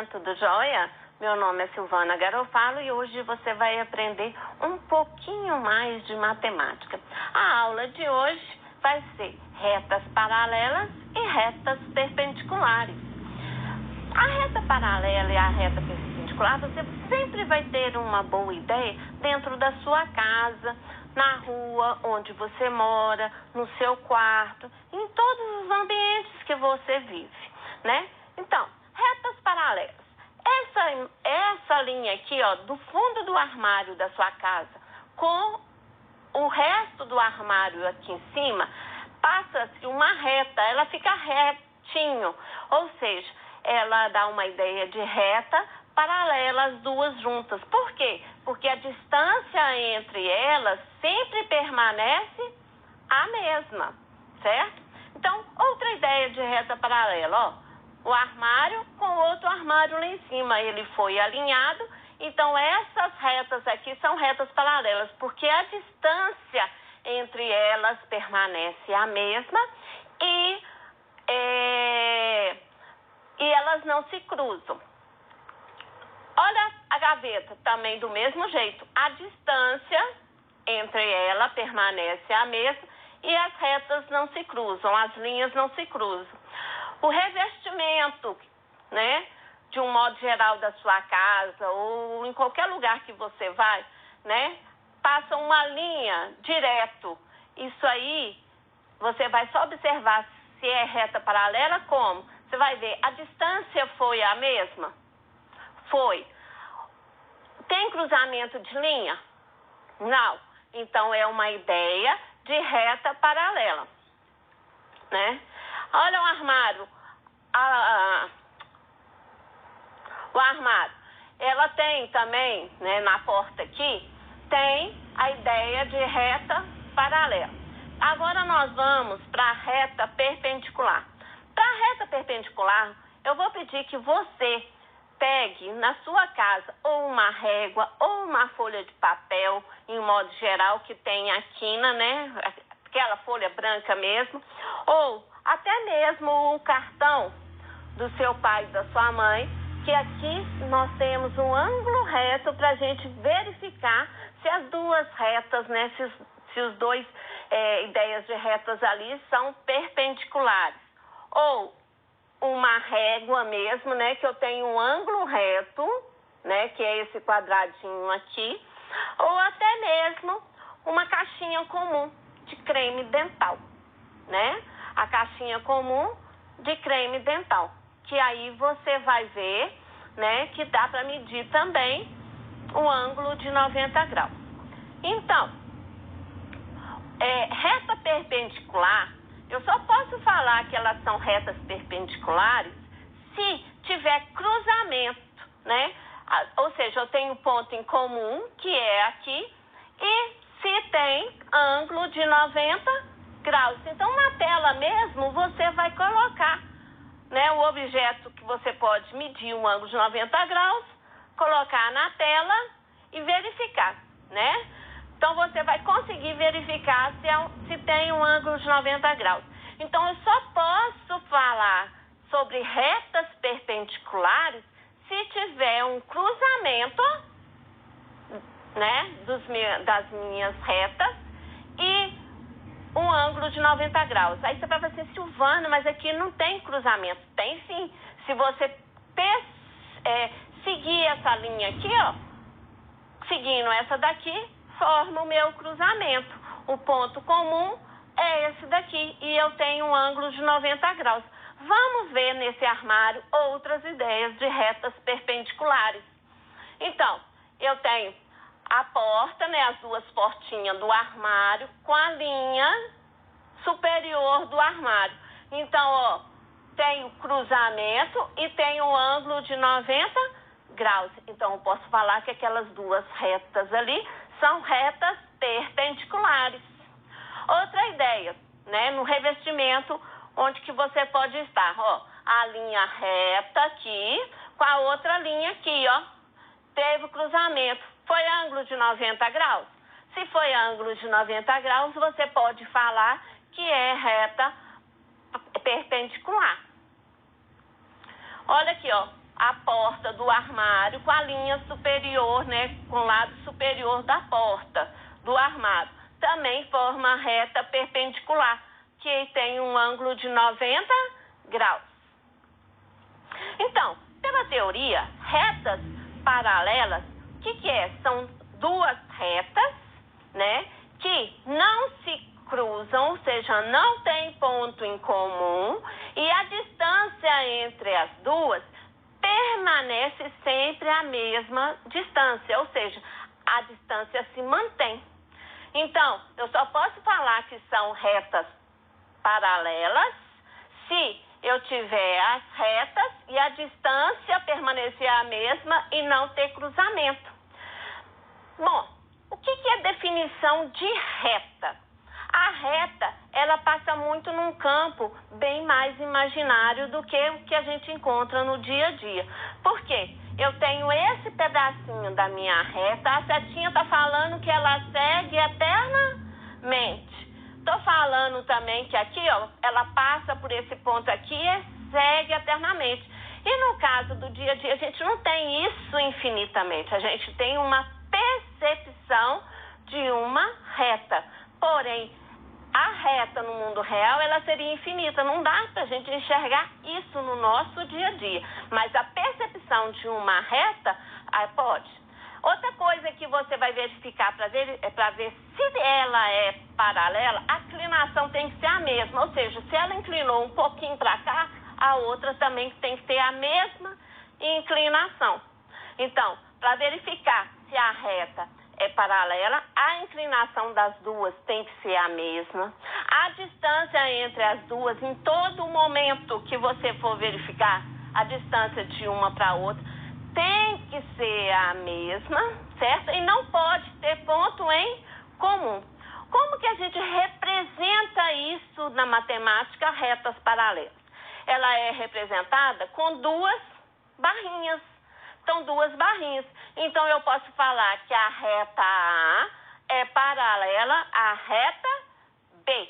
tudo jóia? Meu nome é Silvana Garofalo e hoje você vai aprender um pouquinho mais de matemática. A aula de hoje vai ser retas paralelas e retas perpendiculares. A reta paralela e a reta perpendicular, você sempre vai ter uma boa ideia dentro da sua casa, na rua onde você mora, no seu quarto, em todos os ambientes que você vive, né? Então, retas paralelas. Essa linha aqui, ó, do fundo do armário da sua casa, com o resto do armário aqui em cima, passa-se uma reta, ela fica retinho, ou seja, ela dá uma ideia de reta paralela as duas juntas. Por quê? Porque a distância entre elas sempre permanece a mesma, certo? Então, outra ideia de reta paralela, ó. O armário com outro armário lá em cima, ele foi alinhado. Então, essas retas aqui são retas paralelas, porque a distância entre elas permanece a mesma e elas não se cruzam. Olha a gaveta, também do mesmo jeito. A distância entre ela permanece a mesma e as retas não se cruzam, as linhas não se cruzam. O revestimento, né, de um modo geral da sua casa ou em qualquer lugar que você vai, né, passa uma linha direto. Isso aí, você vai só observar se é reta paralela como? Você vai ver, a distância foi a mesma? Foi. Tem cruzamento de linha? Não. Então, é uma ideia de reta paralela, né? Olha o armário. O armário. Ela tem também, né, na porta aqui, tem a ideia de reta paralela. Agora nós vamos para a reta perpendicular. Para a reta perpendicular, eu vou pedir que você pegue na sua casa ou uma régua ou uma folha de papel, em modo geral, que tem a quina, né? Aquela folha branca mesmo, ou até mesmo o cartão do seu pai e da sua mãe, que aqui nós temos um ângulo reto para a gente verificar se as duas retas, né, se os dois ideias de retas ali são perpendiculares. Ou uma régua mesmo, né, que eu tenho um ângulo reto, né, que é esse quadradinho aqui, ou até mesmo uma caixinha comum de creme dental, né? A caixinha comum de creme dental, que aí você vai ver, né, que dá para medir também o ângulo de 90 graus. Então, reta perpendicular, eu só posso falar que elas são retas perpendiculares se tiver cruzamento, né? Ou seja, eu tenho ponto em comum, que é aqui, e se tem ângulo de 90 graus. Então, na tela mesmo, você vai colocar, né, o objeto que você pode medir um ângulo de 90 graus, colocar na tela e verificar, né? Então, você vai conseguir verificar se tem um ângulo de 90 graus. Então, eu só posso falar sobre retas perpendiculares se tiver um cruzamento, né, das minhas retas e um ângulo de 90 graus. Aí você vai falar assim, Silvana, mas aqui não tem cruzamento. Tem sim. Se você seguir essa linha aqui, ó, seguindo essa daqui, forma o meu cruzamento. O ponto comum é esse daqui e eu tenho um ângulo de 90 graus. Vamos ver nesse armário outras ideias de retas perpendiculares. Então, eu tenho a porta, né, as duas portinhas do armário com a linha superior do armário. Então, ó, tem o cruzamento e tem o ângulo de 90 graus. Então, eu posso falar que aquelas duas retas ali são retas perpendiculares. Outra ideia, né, no revestimento, onde que você pode estar, ó, a linha reta aqui com a outra linha aqui, ó, teve o cruzamento. Foi ângulo de 90 graus? Se foi ângulo de 90 graus, você pode falar que é reta perpendicular. Olha aqui, ó. a porta do armário com a linha superior, né, com o lado superior da porta do armário. Também forma reta perpendicular, que tem um ângulo de 90 graus. Então, pela teoria, retas paralelas, o que é? São duas retas, né, que não se cruzam, ou seja, não tem ponto em comum, e a distância entre as duas permanece sempre a mesma distância, ou seja, a distância se mantém. Então, eu só posso falar que são retas paralelas se eu tiver as retas e a distância permanecer a mesma e não ter cruzamento. Bom, o que é definição de reta? A reta, ela passa muito num campo bem mais imaginário do que o que a gente encontra no dia a dia. Por quê? Eu tenho esse pedacinho da minha reta, a setinha está falando que ela segue eternamente. Estou falando também que aqui, ó, ela passa por esse ponto aqui e segue eternamente. E no caso do dia a dia, a gente não tem isso infinitamente. A gente tem uma percepção de uma reta. Porém, a reta no mundo real, ela seria infinita. Não dá para a gente enxergar isso no nosso dia a dia. Mas a percepção de uma reta, pode. Outra coisa que você vai verificar para ver se ela é paralela, a inclinação tem que ser a mesma. Ou seja, se ela inclinou um pouquinho para cá, a outra também tem que ter a mesma inclinação. Então, para verificar se a reta é paralela, a inclinação das duas tem que ser a mesma. A distância entre as duas, em todo momento que você for verificar a distância de uma para a outra, tem que ser a mesma, certo? E não pode ter ponto em comum. Como que a gente representa isso na matemática, retas paralelas? Ela é representada com duas barrinhas. Então, duas barrinhas. Então, eu posso falar que a reta A é paralela à reta B.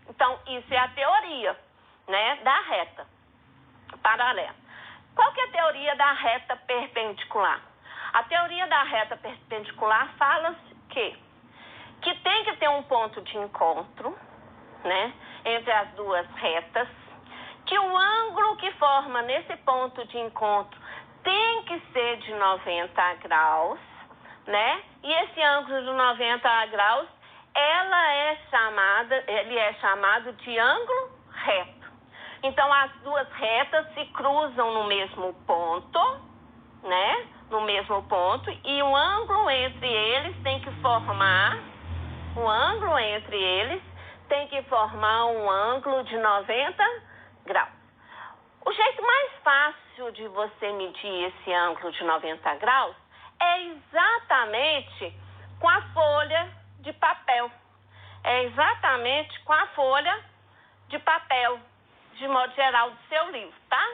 Então, isso é a teoria, né, da reta paralela. Qual que é a teoria da reta perpendicular? A teoria da reta perpendicular fala que tem que ter um ponto de encontro, né, entre as duas retas, que o ângulo que forma nesse ponto de encontro tem que ser de 90 graus, né? E esse ângulo de 90 graus, ele é chamado de ângulo reto. Então, as duas retas se cruzam no mesmo ponto, né? No mesmo ponto, e o ângulo entre eles tem que formar um ângulo de 90 graus. O jeito mais fácil de você medir esse ângulo de 90 graus é exatamente com a folha de papel. De modo geral, do seu livro, tá?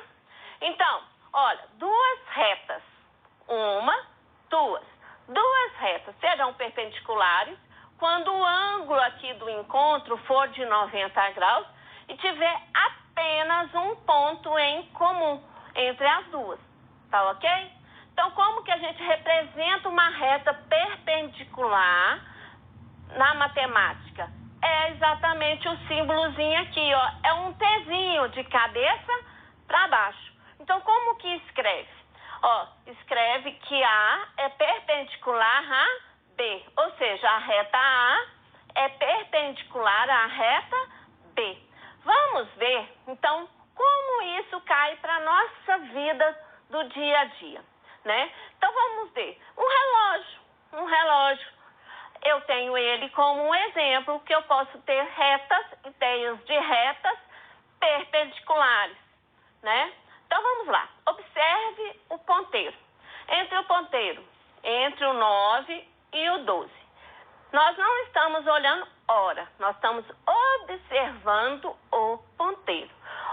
Então, olha, duas retas. Duas retas serão perpendiculares quando o ângulo aqui do encontro for de 90 graus e tiver apenas um ponto em comum entre as duas, tá ok? Então, como que a gente representa uma reta perpendicular na matemática? É exatamente o símbolozinho aqui, ó, é um Tzinho de cabeça para baixo. Então, como que escreve? Ó, escreve que A é perpendicular a B, ou seja, a reta A é perpendicular à reta B. Vamos ver, então, como isso cai para a nossa vida do dia a dia, né? Então, vamos ver. Um relógio. Eu tenho ele como um exemplo que eu posso ter ideias de retas perpendiculares, né? Então, vamos lá. Observe o ponteiro. Entre o 9 e o 12. Nós não estamos olhando hora, nós estamos observando o ponteiro.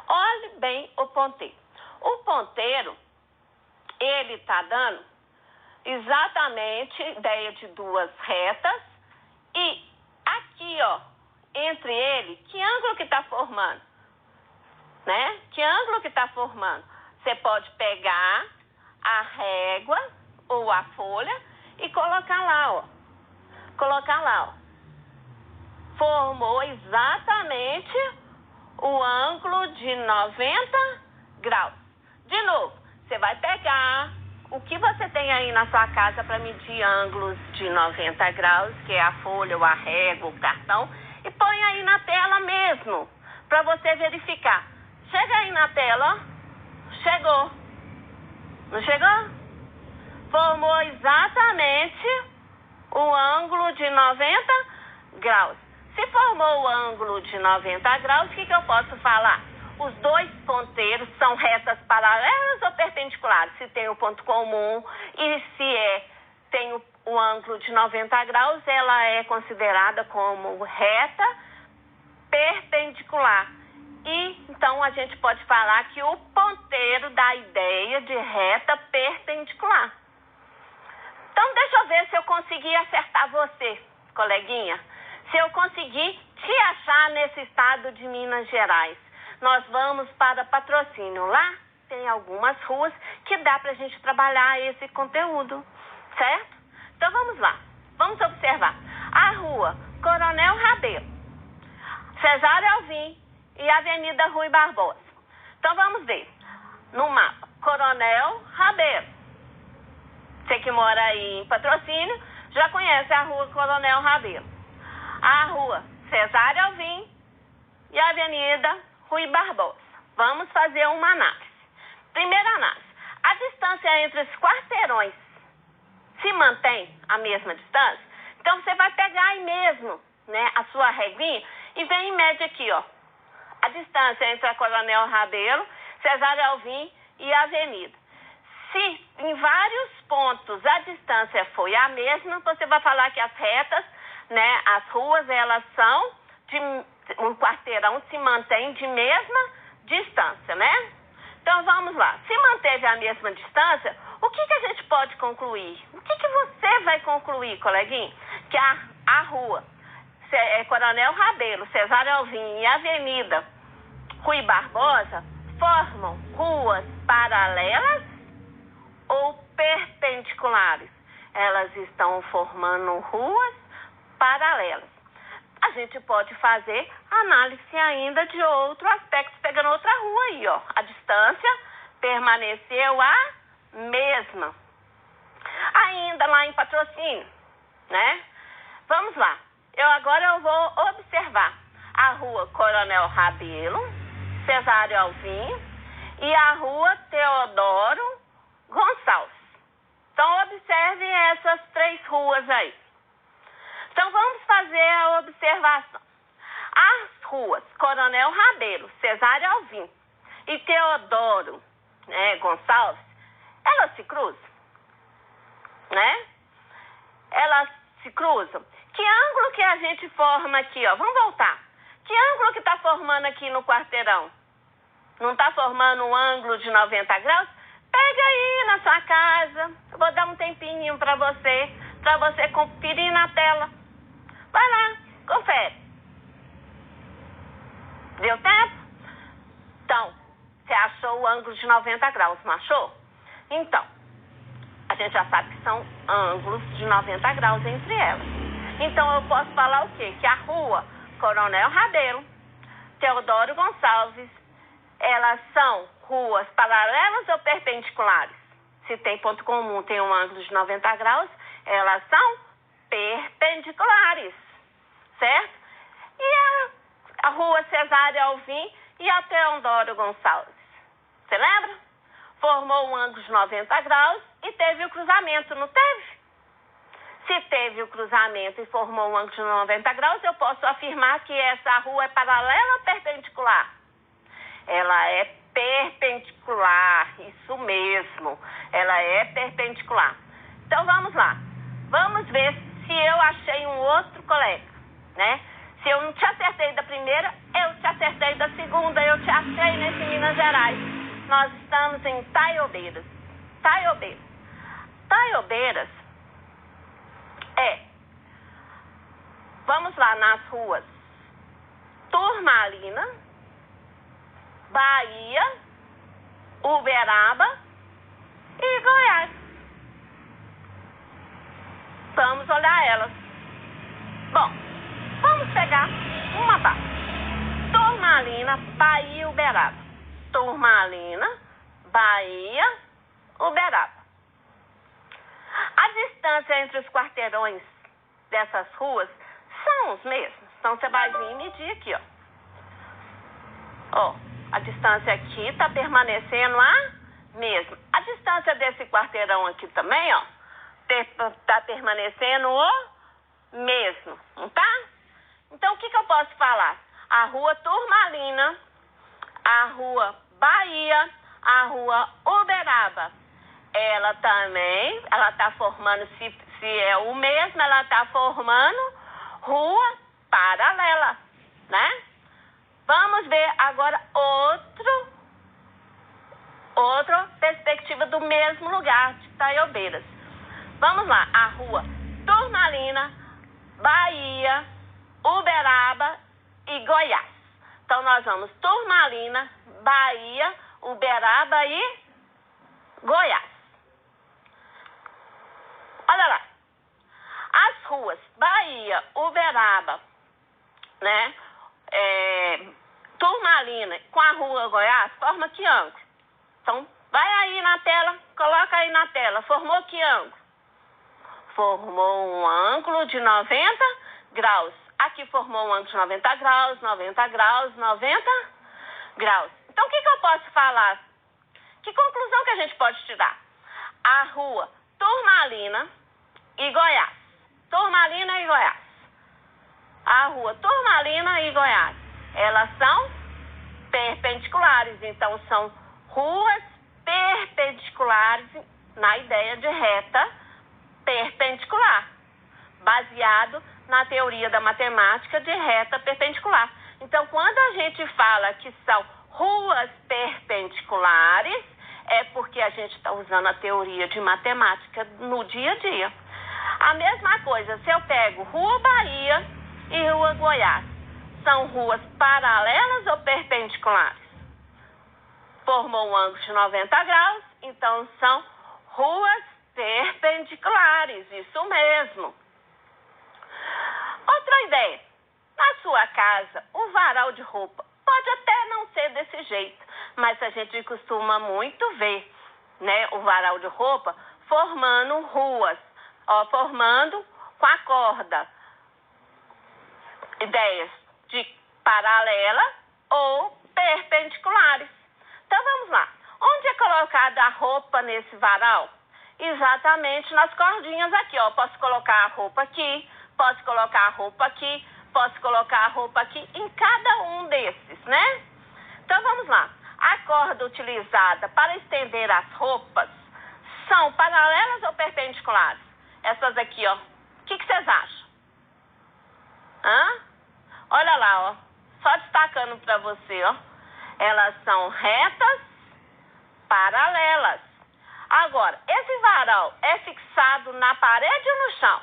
Olhe bem o ponteiro. O ponteiro, ele está dando exatamente ideia de duas retas e aqui, ó, entre ele, que ângulo que está formando? Né? Que ângulo que está formando? Você pode pegar a régua ou a folha e colocar lá, ó. Colocar lá, ó. Formou exatamente o ângulo de 90 graus. De novo, você vai pegar o que você tem aí na sua casa para medir ângulos de 90 graus, que é a folha ou a régua, o cartão, e põe aí na tela mesmo, para você verificar. Chega aí na tela, ó. Chegou. Não chegou? Formou exatamente o ângulo de 90 graus. Se formou o ângulo de 90 graus, o que eu posso falar? Os dois ponteiros são retas paralelas ou perpendiculares? Se tem o ponto comum e se tem o ângulo de 90 graus, ela é considerada como reta perpendicular. E então a gente pode falar que o ponteiro dá a ideia de reta perpendicular. Então deixa eu ver se eu consegui acertar você, coleguinha. Se eu conseguir te achar nesse estado de Minas Gerais. Nós vamos para Patrocínio. Lá tem algumas ruas que dá para a gente trabalhar esse conteúdo, certo? Então vamos lá. Vamos observar. A rua Coronel Rabelo, Cesário Alvim e Avenida Rui Barbosa. Então vamos ver. No mapa, Coronel Rabelo. Você que mora aí em Patrocínio já conhece a rua Coronel Rabelo. A rua Cesário Alvim e a Avenida Rui Barbosa. Vamos fazer uma análise. Primeira análise. A distância entre os quarteirões se mantém a mesma distância? Então, você vai pegar aí mesmo, né, a sua reguinha e vem em média aqui, ó. A distância entre a Coronel Rabelo, Cesário Alvim e a Avenida. Se em vários pontos a distância foi a mesma, você vai falar que as retas, né, as ruas, elas são, um quarteirão se mantém de mesma distância, né? Então, vamos lá. Se manteve a mesma distância, o que a gente pode concluir? O que você vai concluir, coleguinha? Que a rua Coronel Rabelo, Cesário Alvim e Avenida Rui Barbosa formam ruas paralelas ou perpendiculares? Elas estão formando ruas paralelas. A gente pode fazer análise ainda de outro aspecto, pegando outra rua aí, ó. A distância permaneceu a mesma. Ainda lá em Patrocínio, né? Vamos lá. Agora eu vou observar a rua Coronel Rabelo, Cesário Alvim e a rua Teodoro Gonçalves. Então, observe essas três ruas aí. Então, vamos fazer a observação. As ruas Coronel Rabelo, Cesário Alvim e Teodoro Gonçalves, elas se cruzam, né? Elas se cruzam. Que ângulo que a gente forma aqui, ó? Vamos voltar. Que ângulo que está formando aqui no quarteirão? Não está formando um ângulo de 90 graus? Pega aí na sua casa. Eu vou dar um tempinho para você conferir na tela. Vai lá, confere. Deu tempo? Então, você achou o ângulo de 90 graus, não achou? Então, a gente já sabe que são ângulos de 90 graus entre elas. Então, eu posso falar o quê? Que a rua Coronel Rabelo, Teodoro Gonçalves, elas são ruas paralelas ou perpendiculares? Se tem ponto comum, tem um ângulo de 90 graus, elas são perpendiculares, certo? E a rua Cesário Alvim e a Teodoro Gonçalves, você lembra? Formou um ângulo de 90 graus e teve o cruzamento, não teve? Se teve o cruzamento e formou um ângulo de 90 graus, eu posso afirmar que essa rua é paralela ou perpendicular? Ela é perpendicular, isso mesmo, ela é perpendicular. Então, vamos lá. Vamos ver se eu achei um outro colega, né? Se eu não te acertei da primeira, eu te acertei da segunda, eu te achei nesse Minas Gerais. Nós estamos em Taiobeiras. Taiobeiras vamos lá nas ruas Turmalina, Bahia, Uberaba e Goiás. Vamos olhar elas. Bom, vamos pegar uma base. Turmalina, Bahia, Uberaba. Turmalina, Bahia, Uberaba. A distância entre os quarteirões dessas ruas são os mesmos. Então, você vai vir e medir aqui, ó. Ó, a distância aqui está permanecendo a mesma. A distância desse quarteirão aqui também, ó, está permanecendo o mesmo, não tá? Então, o que eu posso falar? A rua Turmalina, a rua Bahia, a rua Uberaba, ela também, ela está formando, se é o mesmo, ela está formando rua paralela, né? Vamos ver agora outra perspectiva do mesmo lugar, de Itaiobeiras. Vamos lá, a rua Turmalina, Bahia, Uberaba e Goiás. Então, nós vamos Turmalina, Bahia, Uberaba e Goiás. Olha lá. As ruas Bahia, Uberaba, né? Turmalina com a rua Goiás forma que ângulo? Então, vai aí na tela, coloca aí na tela. Formou que ângulo? Formou um ângulo de 90 graus. Aqui formou um ângulo de 90 graus, 90 graus, 90 graus. Então, o que eu posso falar? Que conclusão que a gente pode tirar? A rua Turmalina e Goiás. Turmalina e Goiás. A rua Turmalina e Goiás. Elas são perpendiculares. Então, são ruas perpendiculares na ideia de reta perpendicular, baseado na teoria da matemática de reta perpendicular. Então, quando a gente fala que são ruas perpendiculares, é porque a gente está usando a teoria de matemática no dia a dia. A mesma coisa, se eu pego Rua Bahia e Rua Goiás, são ruas paralelas ou perpendiculares? Formou um ângulo de 90 graus, então são ruas perpendiculares, isso mesmo. Outra ideia, na sua casa, o varal de roupa pode até não ser desse jeito, mas a gente costuma muito ver, né, o varal de roupa formando ruas, ó, formando com a corda. Ideias de paralela ou perpendiculares. Então, vamos lá. Onde é colocada a roupa nesse varal? Exatamente nas cordinhas aqui, ó. Posso colocar a roupa aqui, posso colocar a roupa aqui, posso colocar a roupa aqui, em cada um desses, né? Então, vamos lá. A corda utilizada para estender as roupas são paralelas ou perpendiculares? Essas aqui, ó. O que vocês acham? Olha lá, ó. Só destacando para você, ó. Elas são retas paralelas. Agora, esse varal é fixado na parede ou no chão?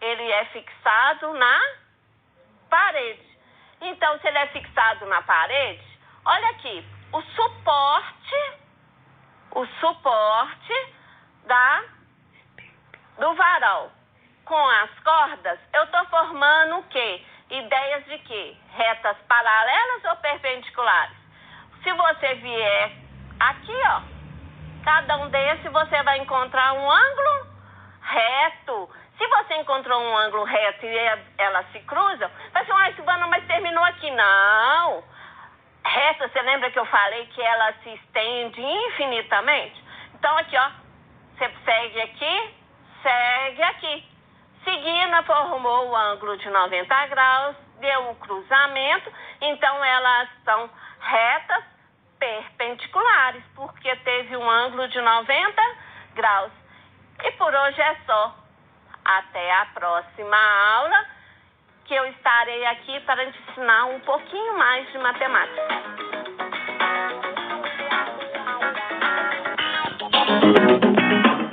Ele é fixado na parede. Então, se ele é fixado na parede, olha aqui, o suporte do varal com as cordas, eu estou formando o quê? Ideias de quê? Retas paralelas ou perpendiculares? Se você vier aqui, ó, cada um desses você vai encontrar um ângulo reto. Se você encontrou um ângulo reto e elas se cruzam, vai ser, Silvana, mas terminou aqui. Não. Reta, você lembra que eu falei que ela se estende infinitamente? Então, aqui, ó, você segue aqui. Seguindo, formou o ângulo de 90 graus, deu um cruzamento, então elas são retas perpendiculares, porque teve um ângulo de 90 graus. E por hoje é só. Até a próxima aula, que eu estarei aqui para te ensinar um pouquinho mais de matemática.